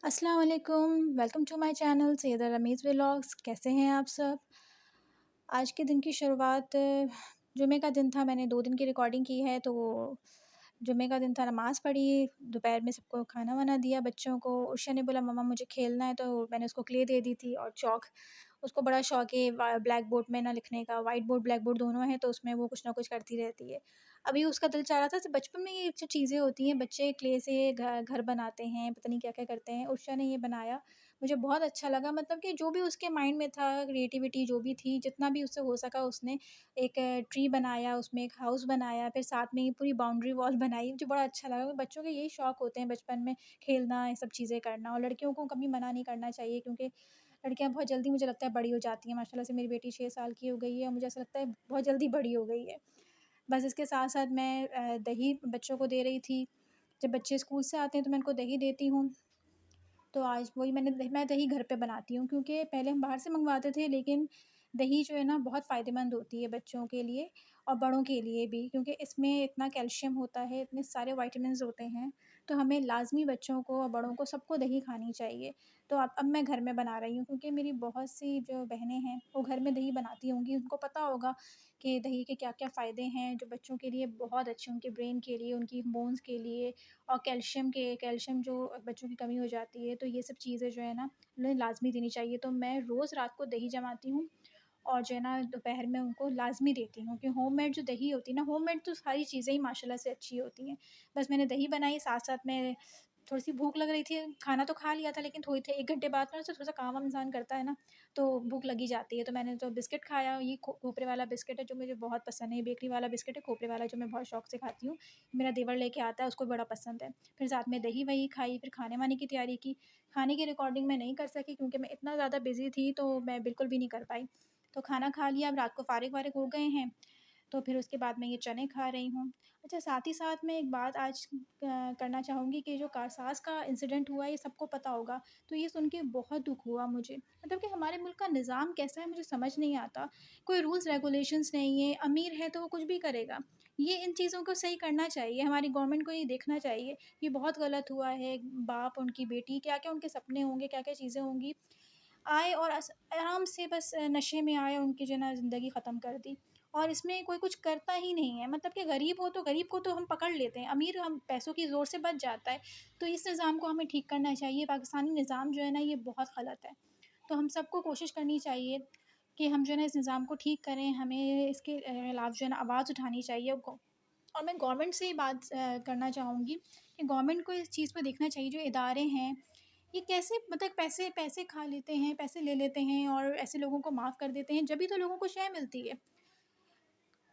अस्सलाम वालेकुम, welcome to my channel Syeda Rameez vlogs. कैसे हैं आप सब? आज के दिन की शुरुआत जुमे का दिन था, मैंने 2 दिन की रिकॉर्डिंग की है। तो जुमे का दिन था, नमाज़ पढ़ी, दोपहर में सबको खाना-वाना दिया बच्चों को। उर्शा ने बोला मम्मा मुझे खेलना है, तो मैंने उसको क्ले दे दी थी और चॉक। उसको बड़ा शौक है ब्लैक बोर्ड में ना लिखने का, वाइट बोर्ड, ब्लैक बोर्ड दोनों हैं, तो उसमें वो कुछ ना कुछ करती रहती है। अभी उसका दिल चाह रहा था, बचपन में ये जो चीज़ें होती हैं, बच्चे क्ले से घर बनाते हैं, पता नहीं क्या-क्या करते हैं। उर्शा ने ये बनाया, मुझे बहुत अच्छा लगा। मतलब कि जो भी उसके माइंड में था, क्रिएटिविटी जो भी थी, जितना भी उससे हो सका उसने एक ट्री बनाया, उसमें एक हाउस बनाया, फिर साथ में ये पूरी बाउंड्री वॉल बनाई। मुझे बड़ा अच्छा लगा। बच्चों के यही शौक होते हैं बचपन में, खेलना, ये सब चीज़ें करना। और लड़कियों को कभी मना नहीं करना चाहिए, क्योंकि लड़कियाँ बहुत जल्दी मुझे लगता है बड़ी हो जाती हैं। माशाल्लाह से मेरी बेटी 6 साल की हो गई है और मुझे ऐसा लगता है बहुत जल्दी बड़ी हो गई है। बस इसके साथ-साथ मैं दही बच्चों को दे रही थी। जब बच्चे स्कूल से आते हैं तो मैं उनको दही देती हूँ। तो आज वही मैं दही घर पे बनाती हूँ, क्योंकि पहले हम बाहर से मँगवाते थे, लेकिन दही जो है ना बहुत फ़ायदेमंद होती है बच्चों के लिए और बड़ों के लिए भी, क्योंकि इसमें इतना कैल्शियम होता है, इतने सारे विटामिन्स होते हैं। तो हमें लाज़मी बच्चों को और बड़ों को सबको दही खानी चाहिए। तो अब मैं घर में बना रही हूँ, क्योंकि मेरी बहुत सी जो बहनें हैं वो घर में दही बनाती होंगी, उनको पता होगा कि दही के क्या-क्या फ़ायदे हैं, जो बच्चों के लिए बहुत अच्छे, उनके ब्रेन के लिए, उनकी बोन्स के लिए। और कैल्शियम जो बच्चों की कमी हो जाती है, तो ये सब चीज़ें जो है ना उन्हें लाज़मी देनी चाहिए। तो मैं रोज़ रात को दही जमाती हूँ और जो है ना दोपहर में उनको लाज़मी देती हूँ, कि होममेड जो दही होती है ना, होममेड तो सारी चीज़ें ही माशाल्लाह से अच्छी होती हैं। बस मैंने दही बनाई, साथ-साथ में थोड़ी-सी भूख लग रही थी, खाना तो खा लिया था, लेकिन थोड़ी थे 1 घंटे बाद ना उससे थोड़ा-सा काम-वाम इंसान करता है ना, तो भूख लगी जाती है। तो मैंने तो बिस्किट खाया, ये खोपरे वाला बिस्किट है जो मुझे बहुत पसंद है, ये बेकरी वाला बिस्किट है, खोपरे वाला जो मैं बहुत शौक से खाती हूँ। मेरा देवर लेके आता है, उसको बड़ा पसंद है। फिर साथ में दही वही खाई, फिर खाने-वाने की तैयारी की। खाने की रिकॉर्डिंग मैं नहीं कर सकी, क्योंकि मैं इतना ज़्यादा बिज़ी थी, तो मैं बिल्कुल भी नहीं कर पाई। तो खाना खा लिया, अब रात को फ़ारिग-वारिग हो गए हैं, तो फिर उसके बाद मैं ये चने खा रही हूँ। अच्छा, साथ ही साथ मैं एक बात आज करना चाहूँगी कि जो कारसाज़ का इंसिडेंट हुआ, ये सबको पता होगा, तो ये सुन के बहुत दुःख हुआ मुझे। मतलब कि हमारे मुल्क का निज़ाम कैसा है मुझे समझ नहीं आता। कोई रूल्स रेगुलेशंस नहीं है, अमीर है तो वो कुछ भी करेगा। ये इन चीज़ों को सही करना चाहिए, हमारी गवर्नमेंट को ये देखना चाहिए, ये बहुत गलत हुआ है। बाप, उनकी बेटी, क्या-क्या उनके सपने होंगे, क्या-क्या चीज़ें होंगी। आए और आराम से बस नशे में आए, उनकी जो है ना ज़िंदगी ख़त्म कर दी। और इसमें कोई कुछ करता ही नहीं है। मतलब कि गरीब हो तो गरीब को तो हम पकड़ लेते हैं, अमीर हम पैसों की ज़ोर से बच जाता है। तो इस निज़ाम को हमें ठीक करना चाहिए। पाकिस्तानी निज़ाम जो है ना ये बहुत गलत है। तो हम सबको कोशिश करनी चाहिए कि हम जो है ना इस निज़ाम को ठीक करें, हमें इसके खिलाफ़ जो है ना आवाज़ उठानी चाहिए। और मैं गवर्नमेंट से ये बात करना चाहूँगी कि गवर्नमेंट को इस चीज़ पे देखना चाहिए, जो इदारे हैं, ये कैसे मतलब पैसे पैसे खा लेते हैं, पैसे ले लेते हैं और ऐसे लोगों को माफ़ कर देते हैं, जभी तो लोगों को शय मिलती है।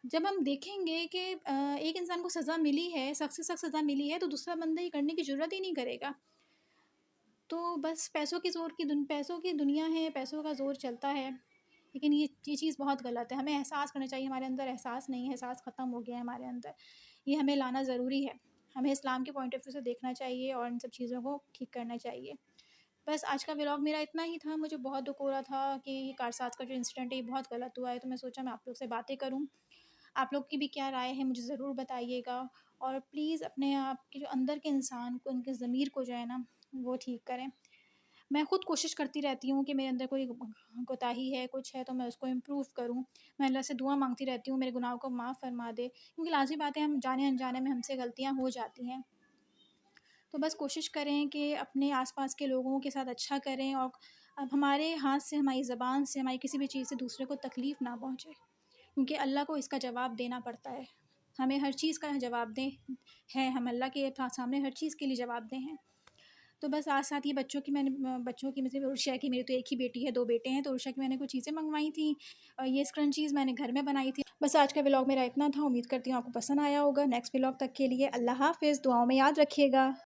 जब हम देखेंगे कि एक इंसान को सज़ा मिली है, सख्त से सख्त सज़ा मिली है, तो दूसरा बंदा ये करने की ज़रूरत ही नहीं करेगा। तो बस पैसों की दुनिया है, पैसों का ज़ोर चलता है। लेकिन ये चीज़ बहुत गलत है, हमें एहसास करना चाहिए। हमारे अंदर एहसास नहीं है, एहसास ख़त्म हो गया है हमारे अंदर। ये हमें लाना ज़रूरी है। हमें इस्लाम के पॉइंट ऑफ व्यू से देखना चाहिए और इन सब चीज़ों को ठीक करना चाहिए। बस आज का व्लॉग मेरा इतना ही था। मुझे बहुत दुःख हो रहा था कि ये कारसाज़ का जो इंसिडेंट है ये बहुत गलत हुआ है, तो मैं सोचा मैं आप लोग से बातें करूँ। आप लोग की भी क्या राय है मुझे ज़रूर बताइएगा। और प्लीज़ अपने आप के जो अंदर के इंसान को, उनके ज़मीर को जो है ना वो ठीक करें। मैं खुद कोशिश करती रहती हूँ कि मेरे अंदर कोई कोताही है, कुछ है, तो मैं उसको इम्प्रूव करूँ। मैं अल्लाह से दुआ माँगती रहती हूँ मेरे गुनाहों को माफ़ फ़रमा दे, क्योंकि लाज़मी बात है हम जाने-अनजाने में हमसे गलतियाँ हो जाती हैं। तो बस कोशिश करें कि अपने आस-पास के लोगों के साथ अच्छा करें और अब हमारे हाथ से, हमारी ज़बान से, हमारी किसी भी चीज़ से दूसरे को तकलीफ़ ना पहुँचे, क्योंकि अल्लाह को इसका जवाब देना पड़ता है। हमें हर चीज़ का जवाबदेह है, हम अल्लाह के सामने हर चीज़ के लिए जवाबदेह हैं। तो बस साथ-साथ ये बच्चों की मतलब उर्षा की, मेरी तो एक ही बेटी है, 2 बेटे हैं, तो उर्षा की मैंने कुछ चीज़ें मँगवाई थी और ये स्क्रंचीज़ मैंने घर में बनाई थी। बस आज का व्लॉग मेरा इतना था, उम्मीद करती हूँ आपको पसंद आया होगा। नेक्स्ट व्लॉग तक के लिए अल्लाह हाफ़िज़, दुआओं में याद रखिएगा।